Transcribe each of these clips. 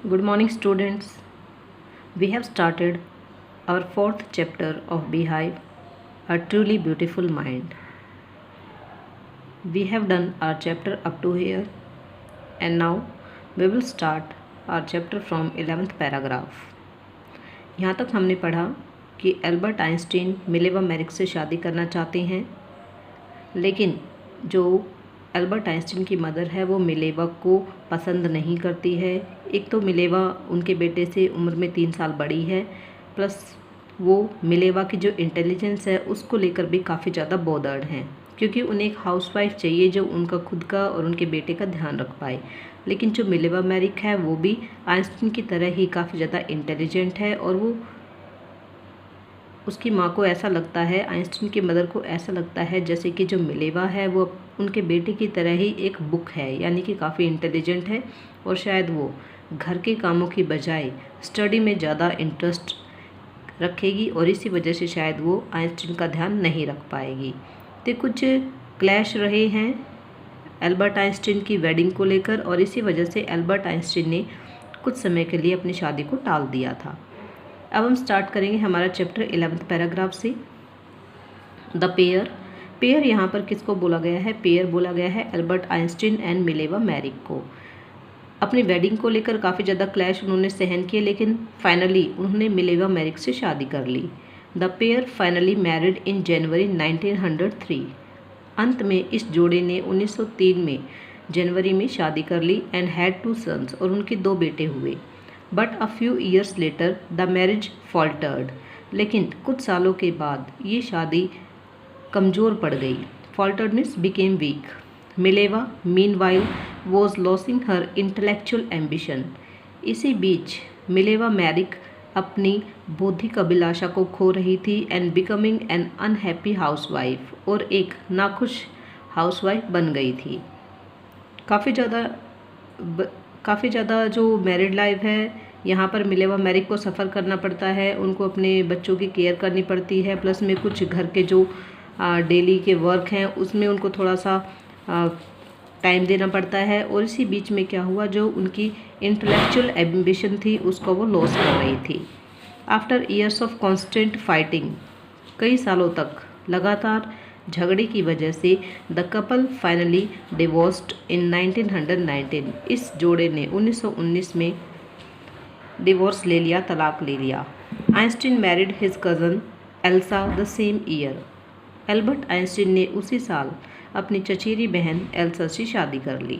Good morning, students. We have started our fourth chapter of Beehive, A Truly Beautiful Mind. We have done our chapter up to here, and now we will start our chapter from 11th paragraph. यहाँ तक हमने पढ़ा कि Albert Einstein Mileva Maric से शादी करना चाहते हैं, लेकिन जो एल्बर्ट आइंस्टीन की मदर है वो मिलेवा को पसंद नहीं करती है। एक तो मिलेवा उनके बेटे से उम्र में 3 साल बड़ी है, प्लस वो मिलेवा की जो इंटेलिजेंस है उसको लेकर भी काफ़ी ज़्यादा बॉदर्ड हैं, क्योंकि उन्हें एक हाउसवाइफ चाहिए जो उनका खुद का और उनके बेटे का ध्यान रख पाए। लेकिन जो मिलेवा मैरिक है वो भी आइंस्टीन की तरह ही काफ़ी ज़्यादा इंटेलिजेंट है, और वो उसकी माँ को ऐसा लगता है, आइंस्टीन की मदर को ऐसा लगता है जैसे कि जो मिलेवा है वो उनके बेटे की तरह ही एक बुक है, यानी कि काफ़ी इंटेलिजेंट है, और शायद वो घर के कामों की बजाय स्टडी में ज़्यादा इंटरेस्ट रखेगी, और इसी वजह से शायद वो आइंस्टीन का ध्यान नहीं रख पाएगी। तो कुछ क्लैश रहे हैं एल्बर्ट आइंस्टीन की वेडिंग को लेकर, और इसी वजह से एल्बर्ट आइंस्टीन ने कुछ समय के लिए अपनी शादी को टाल दिया था। अब हम स्टार्ट करेंगे हमारा चैप्टर 11th पैराग्राफ से। द पेयर यहाँ पर किसको बोला गया है? पेयर बोला गया है Albert Einstein and Mileva Maric को। अपनी वेडिंग को लेकर काफ़ी ज़्यादा क्लैश उन्होंने सहन किए, लेकिन फाइनली उन्होंने मिलेवा मैरिक से शादी कर ली। The pair finally married in January 1903। अंत में इस जोड़े ने 1903 में जनवरी में शादी कर ली एंड हैड 2 सन्स, और उनके 2 बेटे हुए। But a few years later the marriage faltered. लेकिन कुछ सालों के बाद ये शादी कमज़ोर पड़ गई। Faltered means became weak. Mileva meanwhile was losing her intellectual ambition. इसी बीच मिलेवा मैरिक अपनी बौद्धिक अभिलाषा को खो रही थी and becoming an unhappy housewife, और एक नाखुश हाउसवाइफ बन गई थी। काफ़ी ज़्यादा जो मैरिड लाइफ है यहाँ पर मिलेवा मैरिक को सफ़र करना पड़ता है, उनको अपने बच्चों की केयर करनी पड़ती है, प्लस में कुछ घर के जो डेली के वर्क हैं उसमें उनको थोड़ा सा टाइम देना पड़ता है। और इसी बीच में क्या हुआ, जो उनकी इंटेलेक्चुअल एम्बिशन थी उसको वो लॉस कर रही थी। After years of constant fighting, कई सालों तक लगातार झगड़े की वजह से द कपल फाइनली डिवोर्स्ड इन 1919। इस जोड़े ने 1919 में डिवोर्स ले लिया, तलाक ले लिया। Einstein married his cousin Elsa the same year. Albert Einstein ने उसी साल अपनी चचेरी बहन एल्सा से शादी कर ली।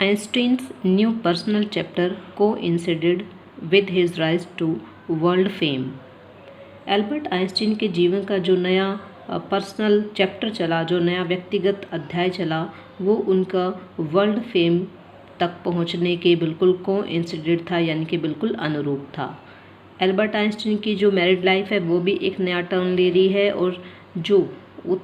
Einstein's new personal chapter coincided with his rise to world fame. Albert Einstein के जीवन का जो नया पर्सनल चैप्टर चला, जो नया व्यक्तिगत अध्याय चला, वो उनका वर्ल्ड फेम तक पहुंचने के बिल्कुल कोइंसिडेंट था, यानी कि बिल्कुल अनुरूप था। एल्बर्ट आइंस्टीन की जो मैरिड लाइफ है वो भी एक नया टर्न ले रही है, और जो वो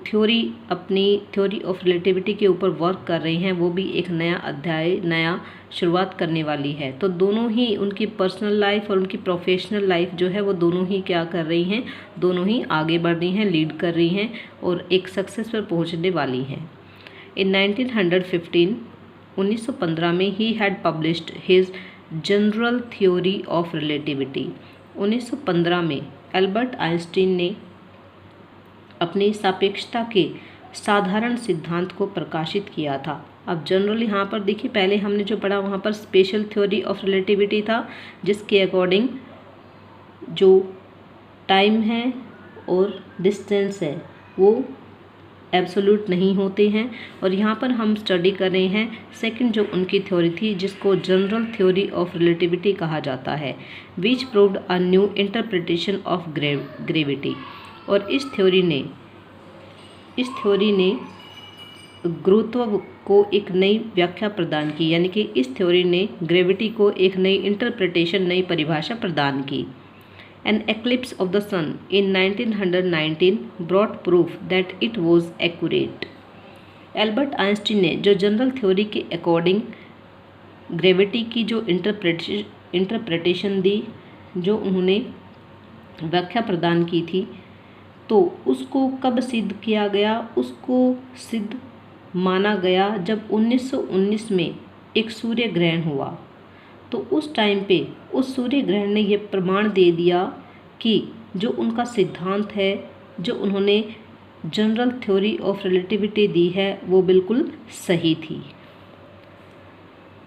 अपनी थ्योरी ऑफ रिलेटिविटी के ऊपर वर्क कर रही हैं वो भी एक नया अध्याय, नया शुरुआत करने वाली है। तो दोनों ही उनकी पर्सनल लाइफ और उनकी प्रोफेशनल लाइफ जो है वो दोनों ही क्या कर रही हैं, दोनों ही आगे बढ़ रही हैं, लीड कर रही हैं, और एक सक्सेस पर पहुंचने वाली हैं। इन 1915 में he had published his general theory of relativity. 1915 में एल्बर्ट आइंस्टीन ने अपनी सापेक्षता के साधारण सिद्धांत को प्रकाशित किया था। अब जनरल यहाँ पर देखिए, पहले हमने जो पढ़ा वहाँ पर स्पेशल थ्योरी ऑफ रिलेटिविटी था, जिसके अकॉर्डिंग जो टाइम है और डिस्टेंस है वो एब्सोल्यूट नहीं होते हैं। और यहाँ पर हम स्टडी कर रहे हैं सेकंड जो उनकी थ्योरी थी, जिसको जनरल थ्योरी ऑफ रिलेटिविटी कहा जाता है, which proved a new interpretation of gravity. और इस थ्योरी ने गुरुत्व को एक नई व्याख्या प्रदान की, यानी कि इस थ्योरी ने ग्रेविटी को एक नई इंटरप्रिटेशन, नई परिभाषा प्रदान की। An eclipse of the sun in 1919 brought proof that it was accurate. Albert Einstein ने जो जनरल थ्योरी के अकॉर्डिंग ग्रेविटी की जो इंटरप्रिटेशन दी, जो उन्होंने व्याख्या प्रदान की थी, तो उसको कब सिद्ध किया गया? उसको सिद्ध माना गया जब 1919 में एक सूर्य ग्रहण हुआ। तो उस टाइम पे उस सूर्य ग्रहण ने ये प्रमाण दे दिया कि जो उनका सिद्धांत है, जो उन्होंने जनरल थ्योरी ऑफ रिलेटिविटी दी है, वो बिल्कुल सही थी।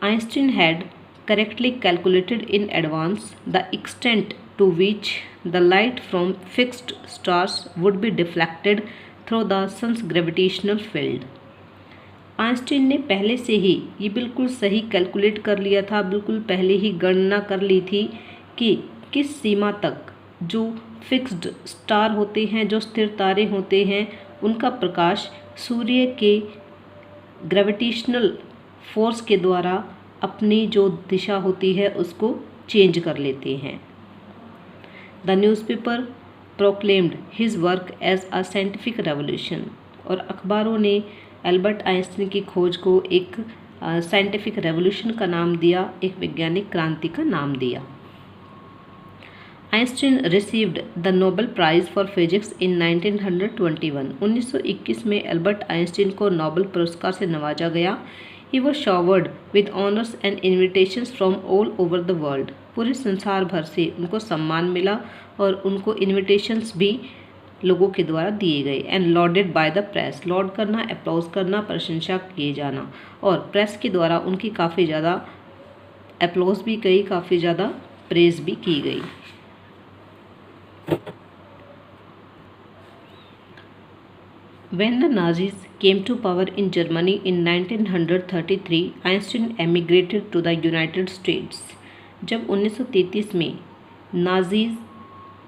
Einstein had correctly calculated in advance the extent to which the light from fixed stars would be deflected through the sun's gravitational field. Einstein ने पहले से ही ये बिल्कुल सही कैलकुलेट कर लिया था, बिल्कुल पहले ही गणना कर ली थी कि किस सीमा तक जो फिक्स्ड स्टार होते हैं, जो स्थिर तारे होते हैं, उनका प्रकाश सूर्य के ग्रेविटेशनल फोर्स के द्वारा अपनी जो दिशा होती है उसको चेंज कर लेते हैं। The newspaper proclaimed his work as a scientific revolution, और अखबारों ने एल्बर्ट आइंस्टीन की खोज को एक साइंटिफिक रेवोल्यूशन का नाम दिया, एक वैज्ञानिक क्रांति का नाम दिया। Einstein received the Nobel prize for physics in 1921। 1921 में एल्बर्ट आइंस्टीन को नोबेल पुरस्कार से नवाजा गया। He was showered with honors and invitations from all over the world. पूरे संसार भर से उनको सम्मान मिला और उनको इन्विटेशंस भी लोगों के द्वारा दिए गए। And lauded by the press, laud करना, अप्लॉज करना, प्रशंसा किए जाना, और प्रेस के द्वारा उनकी काफ़ी ज़्यादा अप्लॉज भी गई, काफ़ी ज़्यादा प्रेज भी की गई। When the Nazis came to power in Germany in 1933, Einstein emigrated to the United States. जब 1933 में नाजीज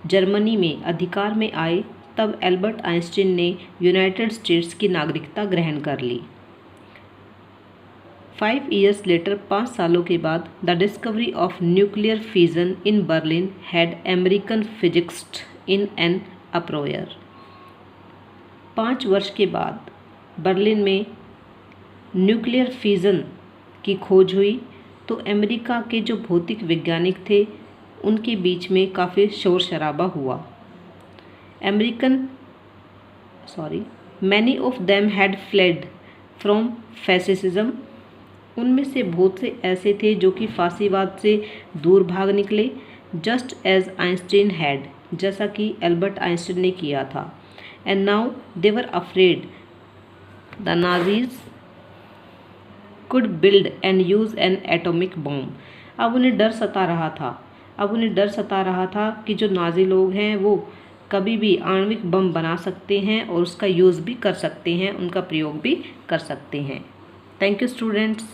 जर्मनी में अधिकार में आए, तब एल्बर्ट आइंस्टीन ने यूनाइटेड स्टेट्स की नागरिकता ग्रहण कर ली। 5 years later, 5 सालों के बाद, the discovery of nuclear fission in Berlin had American physicist in an uproar. 5 वर्ष के बाद बर्लिन में न्यूक्लियर फिजन की खोज हुई, तो अमेरिका के जो भौतिक वैज्ञानिक थे उनके बीच में काफ़ी शोर शराबा हुआ। Many of them had fled from fascism. उनमें से बहुत से ऐसे थे जो कि फांसीवाद से दूर भाग निकले। जस्ट एज आइंस्टीन हैड, जैसा कि एल्बर्ट आइंस्टीन ने किया था। And now they were afraid the Nazis could build and use an atomic bomb. अब उन्हें डर सता रहा था कि जो नाजी लोग हैं वो कभी भी आणविक बम बना सकते हैं और उसका यूज़ भी कर सकते हैं, उनका प्रयोग भी कर सकते हैं। Thank you students.